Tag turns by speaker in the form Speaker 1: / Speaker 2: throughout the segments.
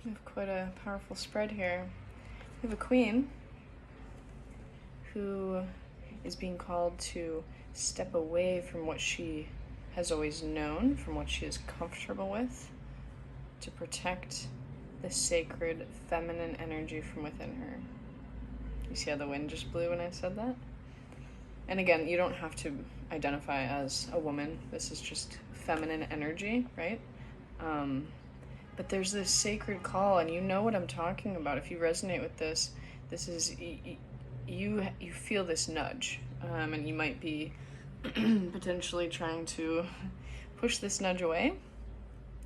Speaker 1: We have quite a powerful spread here. We have a queen who is being called to step away from what she has always known, from what she is comfortable with, to protect the sacred feminine energy from within her. You see how the wind just blew when I said that? And again, you don't have to identify as a woman. This is just feminine energy, right? But there's this sacred call, and you know what I'm talking about. If you resonate with this, this is you feel this nudge, and you might be potentially trying to push this nudge away.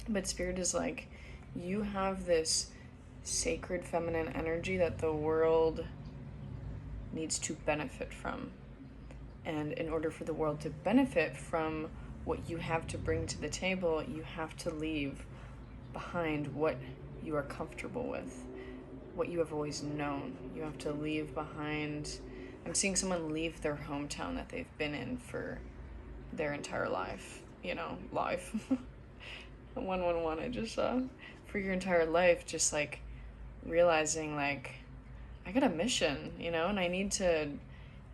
Speaker 1: But Spirit is like, you have this sacred feminine energy that the world needs to benefit from. And in order for the world to benefit from what you have to bring to the table, you have to leave behind what you are comfortable with, what you have always known. You have to leave behind. I'm seeing someone leave their hometown that they've been in for their entire life. Life. 111 I just saw. For your entire life, just like realizing like, I got a mission, and I need to,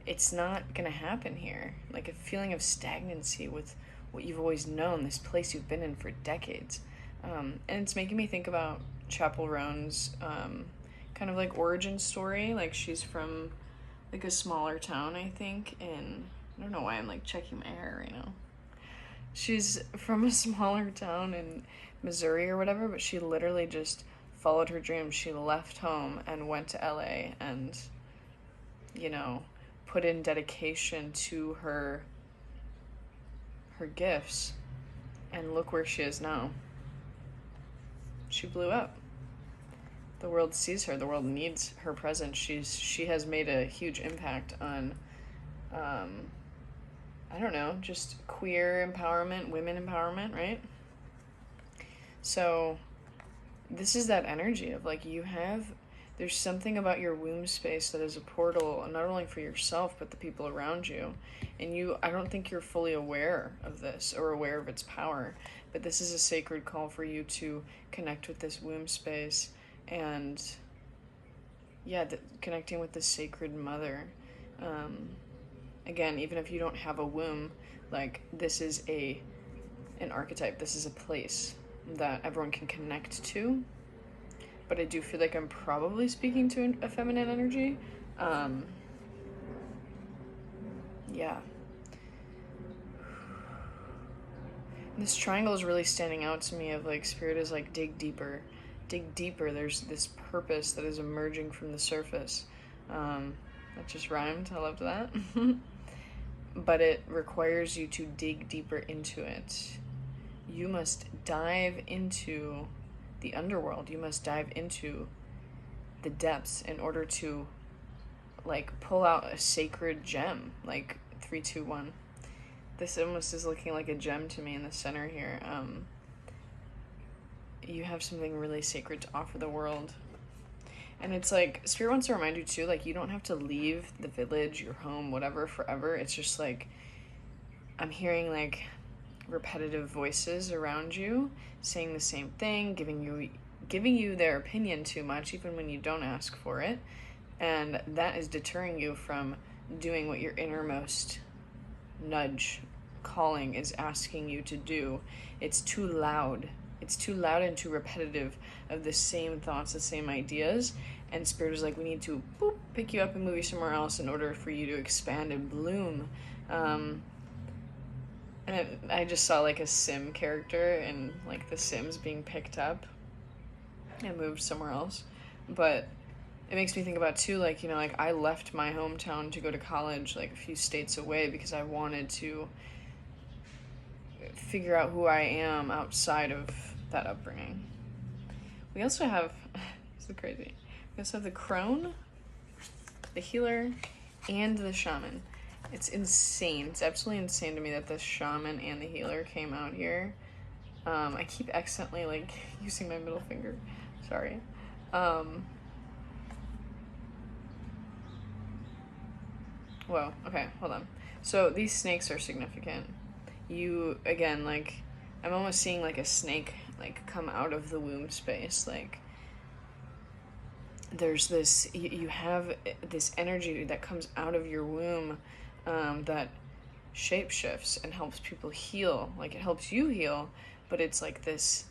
Speaker 1: it's not gonna happen here. Like a feeling of stagnancy with what you've always known, this place you've been in for decades. And it's making me think about Chapel Roan's kind of like origin story. Like she's from like a smaller town, I think, I don't know why I'm like checking my hair right now. She's from a smaller town in Missouri or whatever, but she literally just followed her dreams. She left home and went to LA and, put in dedication to her gifts. And look where she is now. She blew up. The world sees her. The world needs her presence. She has made a huge impact on, I don't know, just queer empowerment, women empowerment, right? So this is that energy of like there's something about your womb space that is a portal, not only for yourself, but the people around you. And I don't think you're fully aware of this or aware of its power, but this is a sacred call for you to connect with this womb space and, connecting with the sacred mother. Again, even if you don't have a womb, like this is an archetype, this is a place that everyone can connect to. But I do feel like I'm probably speaking to a feminine energy. Yeah. This triangle is really standing out to me of like Spirit is like dig deeper. Dig deeper. There's this purpose that is emerging from the surface. That just rhymed. I loved that. But it requires you to dig deeper into it. You must dive into the underworld. You must dive into the depths in order to like pull out a sacred gem, like 3, 2, 1. This almost is looking like a gem to me in the center here. You have something really sacred to offer the world. And it's like, Spirit wants to remind you too, like you don't have to leave the village, your home, whatever, forever. It's just like, I'm hearing like repetitive voices around you saying the same thing, giving you their opinion too much, even when you don't ask for it. And that is deterring you from doing what your innermost nudge calling is asking you to do. It's too loud. It's too loud and too repetitive of the same thoughts, the same ideas. And Spirit is like, we need to pick you up and move you somewhere else in order for you to expand and bloom. And I just saw like a Sim character and like the Sims being picked up and moved somewhere else. But it makes me think about too, like, like I left my hometown to go to college like a few states away because I wanted to figure out who I am outside of that upbringing. We also have, this is crazy, we also have the crone, the healer, and the shaman. It's insane. It's absolutely insane to me that the shaman and the healer came out here. I keep accidentally like using my middle finger. Sorry. Whoa, okay, hold on. So these snakes are significant. You, again, like, I'm almost seeing like a snake like come out of the womb space. Like there's this, you have this energy that comes out of your womb, that shapeshifts and helps people heal. Like, it helps you heal, but it's like this,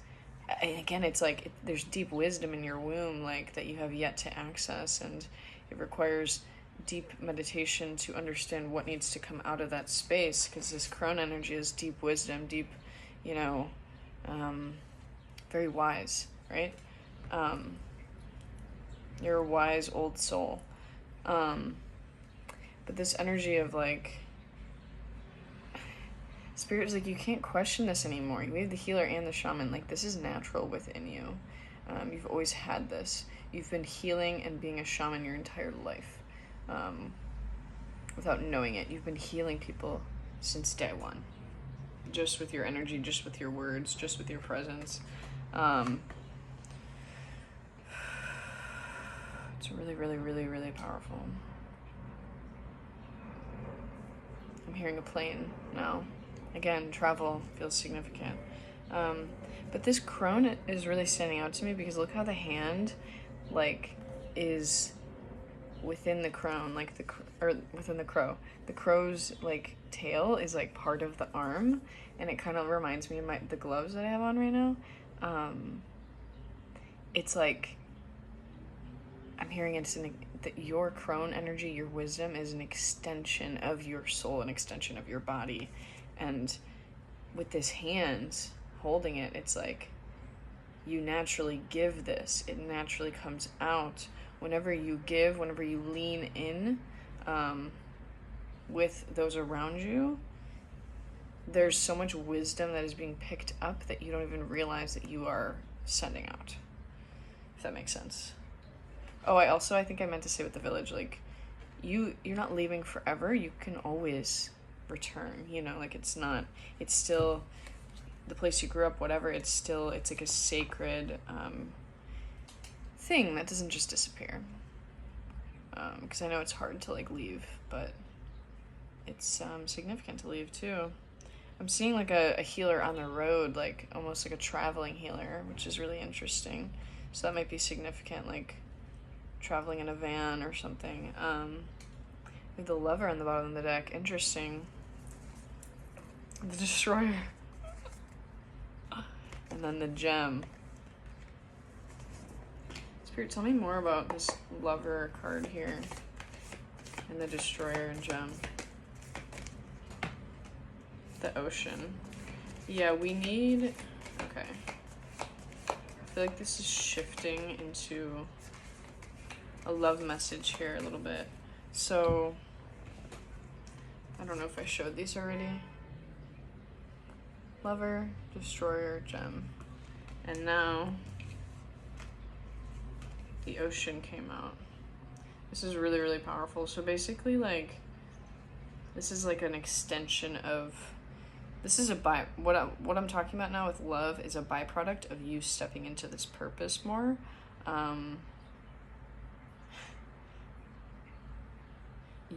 Speaker 1: and again, it's like there's deep wisdom in your womb, like, that you have yet to access, and it requires deep meditation to understand what needs to come out of that space, because this crone energy is deep wisdom, deep, you know, very wise, right? You're a wise old soul. But this energy of like, Spirit is like, you can't question this anymore. You have the healer and the shaman. Like, this is natural within you. You've always had this. You've been healing and being a shaman your entire life, without knowing it. You've been healing people since day one. Just with your energy, just with your words, just with your presence. It's really, really, really, really powerful. I'm hearing a plane now. Again, travel feels significant. But this crone is really standing out to me because look how the hand, like, is within the crone, like or within the crow. The crow's, like, tail is, like, part of the arm, and it kind of reminds me of the gloves that I have on right now. It's like, I'm hearing that your crone energy, your wisdom, is an extension of your soul, an extension of your body. And with this hand holding it, it's like you naturally give this. It naturally comes out. Whenever you give, whenever you lean in with those around you, there's so much wisdom that is being picked up that you don't even realize that you are sending out. If that makes sense. Oh, I think I meant to say with the village, like, you're not leaving forever. You can always return, you know, like, it's still the place you grew up, whatever. It's like a sacred thing that doesn't just disappear. Because I know it's hard to, like, leave, but it's significant to leave too. I'm seeing like a healer on the road, like almost like a traveling healer, which is really interesting. So that might be significant, like traveling in a van or something. With the lover on the bottom of the deck, interesting. The destroyer. And then the gem. Spirit, tell me more about this lover card here. And the destroyer and gem. The ocean. Yeah, we need... Okay. I feel like this is shifting into a love message here a little bit. So, I don't know if I showed these already. Lover, destroyer, gem. And now, the ocean came out. This is really, really powerful. So basically, like, this is like an extension of... This is what I'm talking about now with love is a byproduct of you stepping into this purpose more.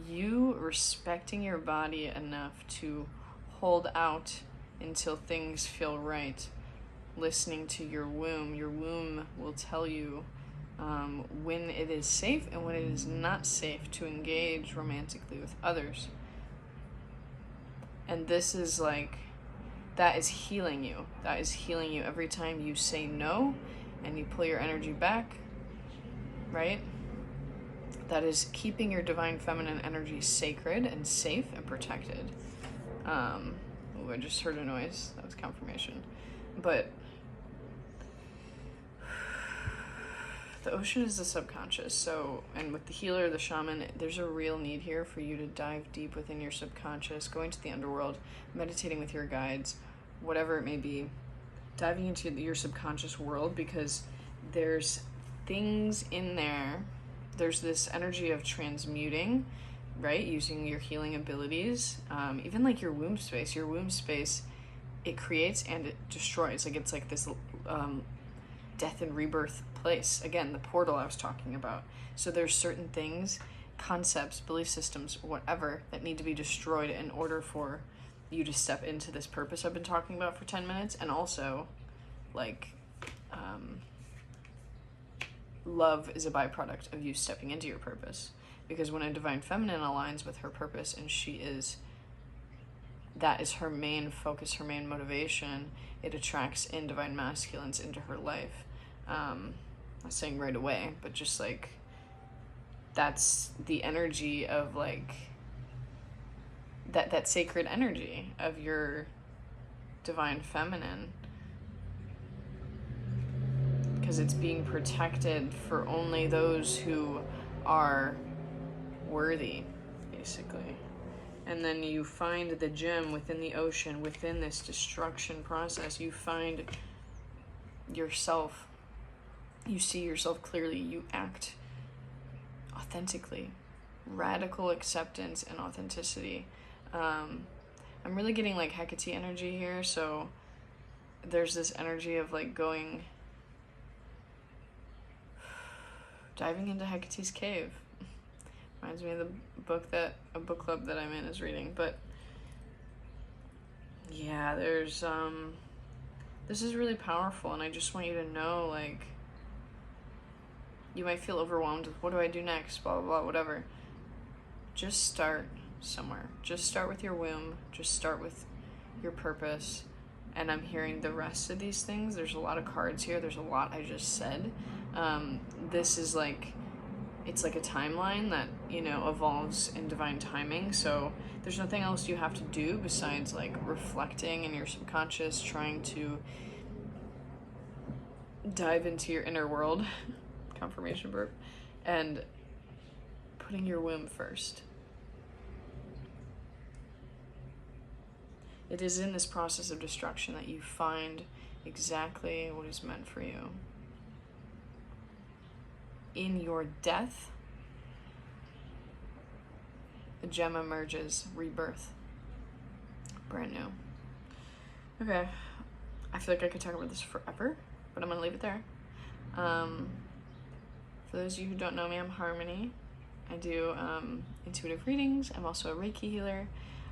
Speaker 1: You respecting your body enough to hold out until things feel right. Listening to your womb. Your womb will tell you when it is safe and when it is not safe to engage romantically with others. And this is like, that is healing you. That is healing you every time you say no and you pull your energy back, right? That is keeping your divine feminine energy sacred and safe and protected. I just heard a noise. That was confirmation. But the ocean is the subconscious. So, and with the healer, the shaman, there's a real need here for you to dive deep within your subconscious, going to the underworld, meditating with your guides, whatever it may be, diving into your subconscious world, because there's things in there. There's this energy of transmuting, right? Using your healing abilities. Even like your womb space. Your womb space, it creates and it destroys. Like, it's like this death and rebirth place. Again, the portal I was talking about. So there's certain things, concepts, belief systems, whatever, that need to be destroyed in order for you to step into this purpose I've been talking about for 10 minutes. And also, like, love is a byproduct of you stepping into your purpose. Because when a divine feminine aligns with her purpose and that is her main focus, her main motivation, it attracts in divine masculines into her life. I'm not saying right away, but just like, that's the energy of like, that sacred energy of your divine feminine, because it's being protected for only those who are worthy, basically. And then you find the gem within the ocean, within this destruction process. You find yourself, you see yourself clearly, you act authentically. Radical acceptance and authenticity. I'm really getting like Hecate energy here, so there's this energy of like diving into Hecate's cave. Reminds me of a book club that I'm in is reading. But yeah, there's this is really powerful, and I just want you to know, like, you might feel overwhelmed with what do I do next, blah blah blah, whatever. Just start somewhere. Just start with your womb. Just start with your purpose. And I'm hearing the rest of these things. There's a lot of cards here. There's a lot I just said. This is like, it's like a timeline that, you know, evolves in divine timing. So there's nothing else you have to do besides like reflecting in your subconscious, trying to dive into your inner world, confirmation burp, and putting your womb first. It is in this process of destruction that you find exactly what is meant for you. In your death, the gem emerges, rebirth, brand new. Okay, I feel like I could talk about this forever, but I'm gonna leave it there. For those of you who don't know me, I'm Harmony. I do intuitive readings. I'm also a Reiki healer.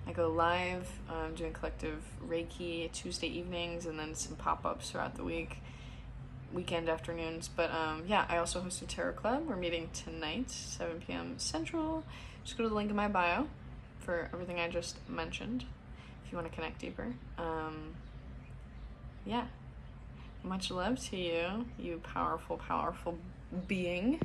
Speaker 1: I go live doing collective Reiki Tuesday evenings, and then some pop-ups throughout the weekend afternoons. But yeah, I also host a tarot club. We're meeting tonight, 7 p.m. Central. Just go to the link in my bio for everything I just mentioned if you want to connect deeper. Yeah, much love to you, you powerful, powerful being.